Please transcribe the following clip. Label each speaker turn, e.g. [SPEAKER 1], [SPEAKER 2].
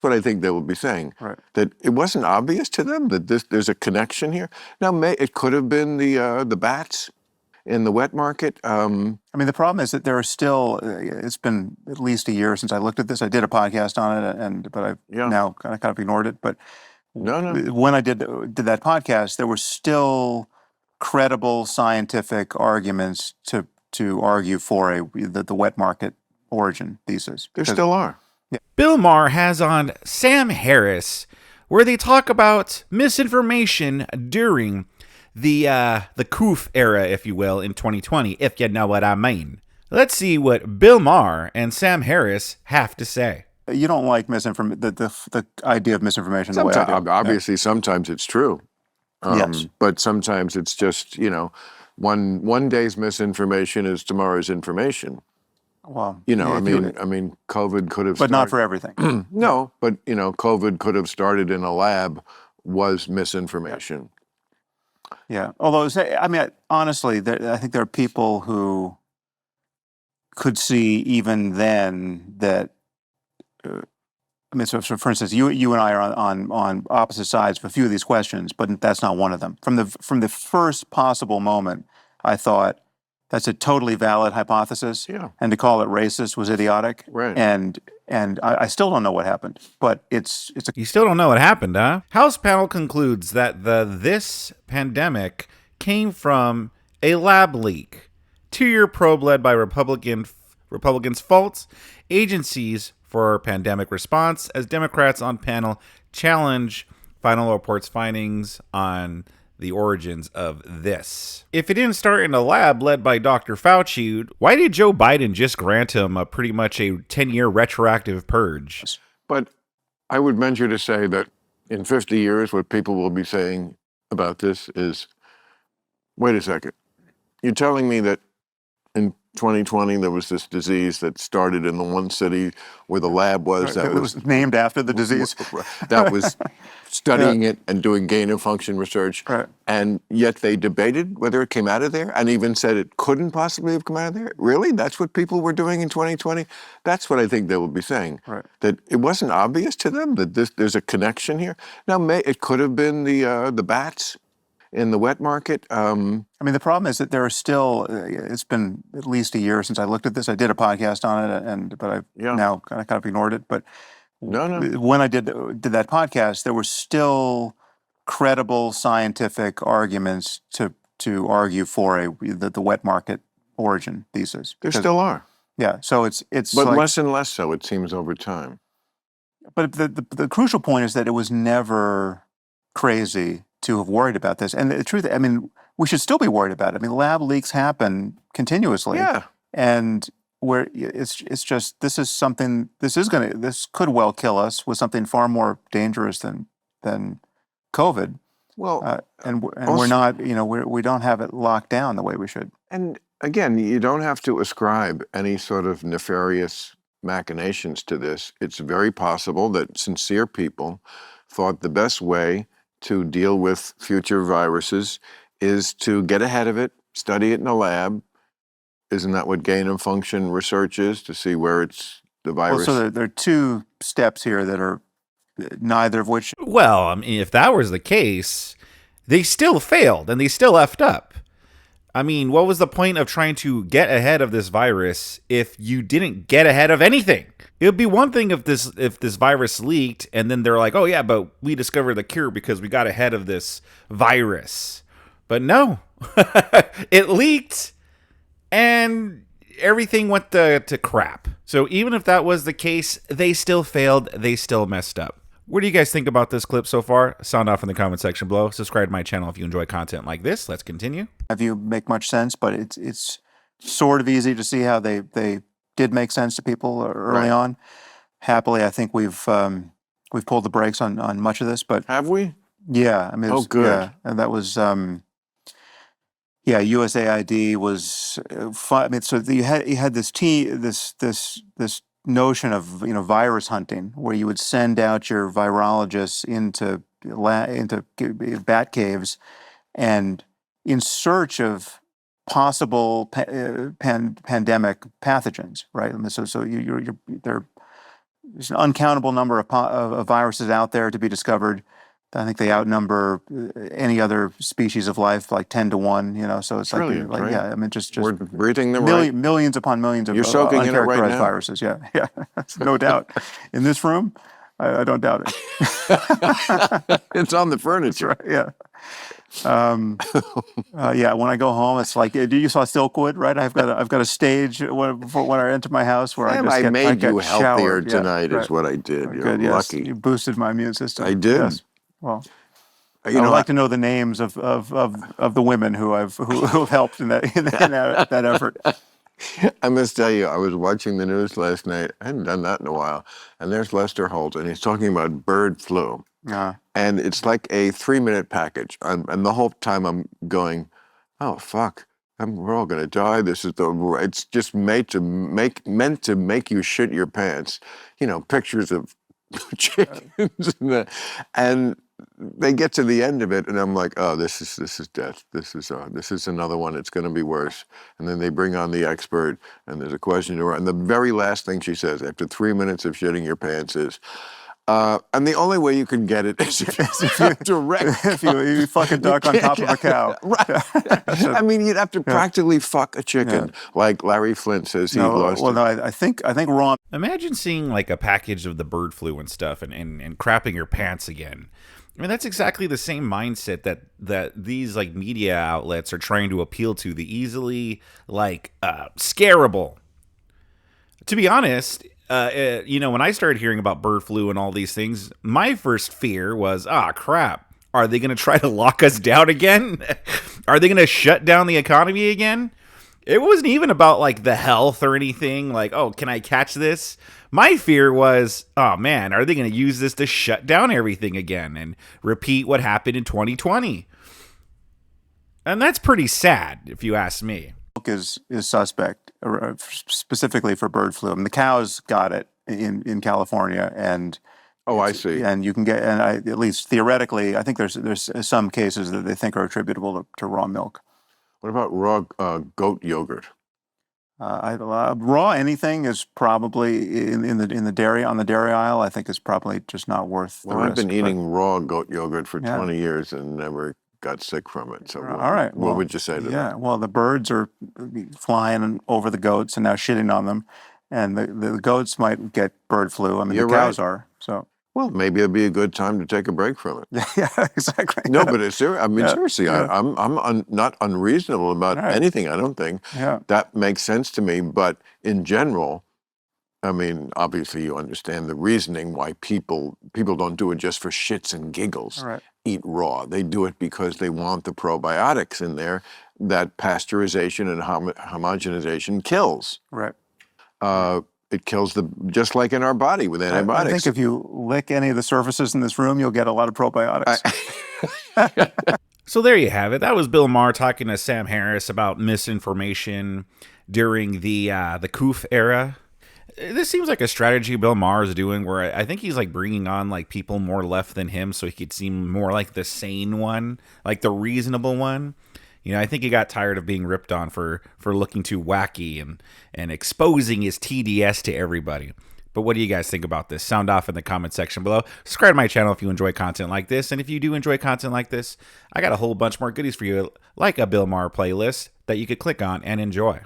[SPEAKER 1] what I think they will be saying.
[SPEAKER 2] Right.
[SPEAKER 1] That it wasn't obvious to them that there's a connection here. Now, it could have been the bats in the wet market.
[SPEAKER 2] I mean, the problem is that there are still. It's been at least a year since I looked at this. I did a podcast on it, but I've now kind of ignored it. But when I did that podcast, there were still credible scientific arguments to argue for the wet market origin thesis.
[SPEAKER 1] There still are.
[SPEAKER 3] Bill Maher has on Sam Harris, where they talk about misinformation during the COOF era, if you will, in 2020, if you know what I mean. Let's see what Bill Maher and Sam Harris have to say.
[SPEAKER 2] You don't like misinformation, the idea of misinformation the way I do.
[SPEAKER 1] Obviously, sometimes it's true.
[SPEAKER 2] Yes.
[SPEAKER 1] But sometimes it's just, one day's misinformation is tomorrow's information.
[SPEAKER 2] Well,
[SPEAKER 1] I mean, COVID could have
[SPEAKER 2] but not for everything.
[SPEAKER 1] No, but, COVID could have started in a lab was misinformation.
[SPEAKER 2] Yeah. Although, honestly, I think there are people who could see even then that, so for instance, you and I are on opposite sides of a few of these questions, but that's not one of them. From the first possible moment, I thought that's a totally valid hypothesis, and to call it racist was idiotic.
[SPEAKER 1] Right.
[SPEAKER 2] And I still don't know what happened, but it's
[SPEAKER 3] You still don't know what happened, huh? House panel concludes that this pandemic came from a lab leak. 2-year probe led by Republicans faults agencies for pandemic response as Democrats on panel challenge final report's findings on the origins of this. If it didn't start in a lab led by Dr. Fauci, why did Joe Biden just grant him pretty much a 10-year retroactive purge?
[SPEAKER 1] But I would venture to say that in 50 years, what people will be saying about this is, wait a second, you're telling me that in 2020 there was this disease that started in the one city where the lab was
[SPEAKER 2] that was named after the disease
[SPEAKER 1] that was studying it and doing gain of function research, and yet they debated whether it came out of there and even said it couldn't possibly have come out of there? Really? That's what people were doing in 2020? That's what I think they will be saying. That it wasn't obvious to them that there's a connection here. Now, it could have been the bats in the wet market.
[SPEAKER 2] I mean, the problem is that there are still. It's been at least a year since I looked at this. I did a podcast on it, but I've now kind of ignored it. But when I did that podcast, there were still credible scientific arguments to argue for the wet market origin thesis.
[SPEAKER 1] There still are.
[SPEAKER 2] Yeah. So it's
[SPEAKER 1] but less and less so, it seems, over time.
[SPEAKER 2] But the crucial point is that it was never crazy to have worried about this. And the truth, I mean, we should still be worried about it. I mean, lab leaks happen continuously.
[SPEAKER 1] Yeah.
[SPEAKER 2] And it's just, this could well kill us with something far more dangerous than COVID.
[SPEAKER 1] Well,
[SPEAKER 2] and we're not, we don't have it locked down the way we should.
[SPEAKER 1] And again, you don't have to ascribe any sort of nefarious machinations to this. It's very possible that sincere people thought the best way to deal with future viruses is to get ahead of it, study it in a lab. Isn't that what gain of function research is, to see where it's the virus?
[SPEAKER 2] Well, so there are two steps here that are neither of which...
[SPEAKER 3] Well, I mean, if that was the case, they still failed and they still effed up. I mean, what was the point of trying to get ahead of this virus if you didn't get ahead of anything? It would be one thing if this virus leaked and then they're like, oh yeah, but we discovered the cure because we got ahead of this virus. But no, it leaked and everything went to crap. So even if that was the case, they still failed. They still messed up. What do you guys think about this clip so far? Sound off in the comment section below. Subscribe to my channel if you enjoy content like this. Let's continue.
[SPEAKER 2] Have you make much sense, but it's sort of easy to see how they did make sense to people early on. Happily, I think we've pulled the brakes on much of this. But
[SPEAKER 1] have we?
[SPEAKER 2] Yeah, I mean,
[SPEAKER 1] good.
[SPEAKER 2] Yeah, and that was USAID was. I mean, so you had this notion of virus hunting, where you would send out your virologists into bat caves, and in search of possible pandemic pathogens, right? I mean, so they're there's an uncountable number of viruses out there to be discovered. I think they outnumber any other species of life, like 10 to 1. So it's
[SPEAKER 1] Trillions,
[SPEAKER 2] like
[SPEAKER 1] right?
[SPEAKER 2] yeah. I mean, just
[SPEAKER 1] we're breathing them
[SPEAKER 2] millions upon millions of
[SPEAKER 1] You're soaking in it right
[SPEAKER 2] uncharacterized
[SPEAKER 1] now.
[SPEAKER 2] viruses. Yeah, no doubt. In this room, I don't doubt it.
[SPEAKER 1] It's on the furniture.
[SPEAKER 2] That's right, yeah. When I go home, it's like you saw Silkwood, right? I've got a stage when I enter my house where I
[SPEAKER 1] made you healthier
[SPEAKER 2] showered.
[SPEAKER 1] tonight.
[SPEAKER 2] Right.
[SPEAKER 1] Is what I did.
[SPEAKER 2] Oh,
[SPEAKER 1] You're
[SPEAKER 2] good, yes.
[SPEAKER 1] lucky.
[SPEAKER 2] You boosted my immune system.
[SPEAKER 1] I did.
[SPEAKER 2] Yes. Well, I would like to know the names of the women who have helped in that effort.
[SPEAKER 1] I must tell you, I was watching the news last night. I hadn't done that in a while. And there's Lester Holt, and he's talking about bird flu. And it's like a 3-minute package. And the whole time I'm going, oh, fuck. We're all going to die. It's just meant to make you shit your pants. Pictures of chickens. And they get to the end of it, and I'm like, oh, this is death. This is another one. It's going to be worse. And then they bring on the expert, and there's a question to her. And the very last thing she says after 3 minutes of shitting your pants is, and the only way you can get it is if you direct.
[SPEAKER 2] if you fuck a duck on top of a cow.
[SPEAKER 1] Right. I mean, you'd have to practically fuck a chicken, like Larry Flint says he lost.
[SPEAKER 2] Well, no, I think Ron.
[SPEAKER 3] Imagine seeing like a package of the bird flu and stuff, and crapping your pants again. I mean, that's exactly the same mindset that these like media outlets are trying to appeal to, the easily scareable. To be honest, when I started hearing about bird flu and all these things, my first fear was, crap, are they going to try to lock us down again? Are they going to shut down the economy again? It wasn't even about like the health or anything like, oh, can I catch this? My fear was, oh man, are they going to use this to shut down everything again and repeat what happened in 2020? And that's pretty sad, if you ask me.
[SPEAKER 2] Is suspect, specifically for bird flu. I mean, the cows got it in California, and
[SPEAKER 1] I see.
[SPEAKER 2] And you can get, and at least theoretically, I think there's some cases that they think are attributable to raw milk.
[SPEAKER 1] What about raw goat yogurt?
[SPEAKER 2] Raw anything is probably in the dairy, on the dairy aisle. I think is probably just not worth the risk.
[SPEAKER 1] I've been eating raw goat yogurt for 20 years and never got sick from it. So
[SPEAKER 2] all right.
[SPEAKER 1] What would you say to that?
[SPEAKER 2] Yeah, well, the birds are flying over the goats and now shitting on them, and the goats might get bird flu. I mean, the cows are. So.
[SPEAKER 1] Well, maybe it'd be a good time to take a break from it.
[SPEAKER 2] Yeah, exactly.
[SPEAKER 1] No, but it's serious. I mean, seriously, I'm not unreasonable about anything. I don't think that makes sense to me. But in general, I mean, obviously, you understand the reasoning why people don't do it just for shits and giggles.
[SPEAKER 2] Right.
[SPEAKER 1] Eat raw. They do it because they want the probiotics in there that pasteurization and homogenization kills.
[SPEAKER 2] Right.
[SPEAKER 1] It kills just like in our body with antibiotics.
[SPEAKER 2] I think if you lick any of the surfaces in this room, you'll get a lot of probiotics.
[SPEAKER 3] So there you have it. That was Bill Maher talking to Sam Harris about misinformation during the COOF era. This seems like a strategy Bill Maher is doing, where I think he's like bringing on like people more left than him, so he could seem more like the sane one, like the reasonable one. I think he got tired of being ripped on for looking too wacky and exposing his TDS to everybody. But what do you guys think about this? Sound off in the comment section below. Subscribe to my channel if you enjoy content like this. And if you do enjoy content like this, I got a whole bunch more goodies for you, like a Bill Maher playlist that you could click on and enjoy.